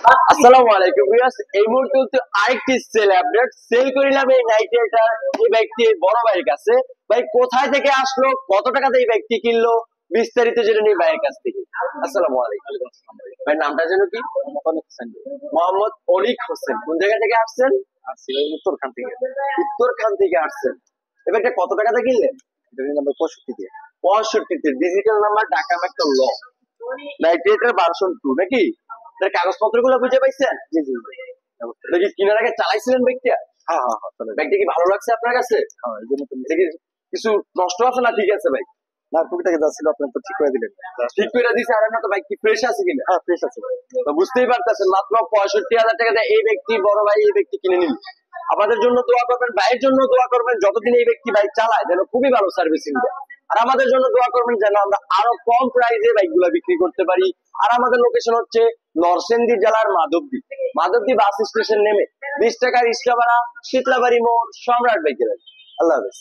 আসসালামু আলাইকুম ভিউয়ার্স, এই মুহূর্তে আরেকটি সেল আপডেট সেল করিলাম এই নাইটিটা এই ব্যক্তি বড় ভাইয়ের কাছে। ভাই কোথায় থেকে আসলো, কত টাকাতে এই ব্যক্তি কিনলো, বিস্তারিত জেনে নিই ভাইয়ের কাছ থেকে। আসসালামু আলাইকুম। ভাই নামটা যেন কি? মোহাম্মদ অলিক হোসেন। কোন জায়গা থেকে আসছেন? উত্তরখান থেকে। উত্তরখান থেকে আসছেন। এই ব্যাগটা কত টাকাতে কিনলেন? 65 দিয়ে। 65 তে ডিজিটাল নাম্বার, ঢাকা মেট্রো ল। নাইট্রেটের ভার্সন 2 নাকি? এর কাগজপত্রগুলো বুঝে পাইছেন? জি জি। দেখি কিনার আগে চালাইছিলেন ব্যাগটা? হ্যাঁ হ্যাঁ হ্যাঁ। ব্যাগটা কি ভালো লাগছে আপনার কাছে? হ্যাঁ, এই জন্য তো দেখি কিছু নষ্ট আছে না ঠিক আছে ভাই? না, টুকিটাকি যা ছিল আপনার তো ঠিক করে দিলেন। ঠিক করে দিয়েছে। আর না তো ভাই কি ফ্রেশ আছে কিনা? হ্যাঁ ফ্রেশ আছে। তো বুঝতেই পারতেছেন মাত্র 65,000 টাকাতে এই ব্যক্তি বড় ভাই এই ব্যক্তি কিনে নিল। আমাদের জন্য দোয়া করবেন, ভাইয়ের জন্য দোয়া করবেন, যতদিন এই ব্যক্তি বাইক চালায় যেন খুবই ভালো সার্ভিসিং দেয়। আর আমাদের জন্য দোয়া করবেন যেন আমরা আরো কম প্রাইসে বাইক গুলা বিক্রি করতে পারি। আর আমাদের লোকেশন হচ্ছে নরসিংদী জেলার মাধবদী। মাধবদী বাস স্টেশন নেমে 20 টাকা রিক্সা ভাড়া, শীতলাবাড়ি মোড়, সম্রাট বাইকের। আল্লাহ হাফেজ।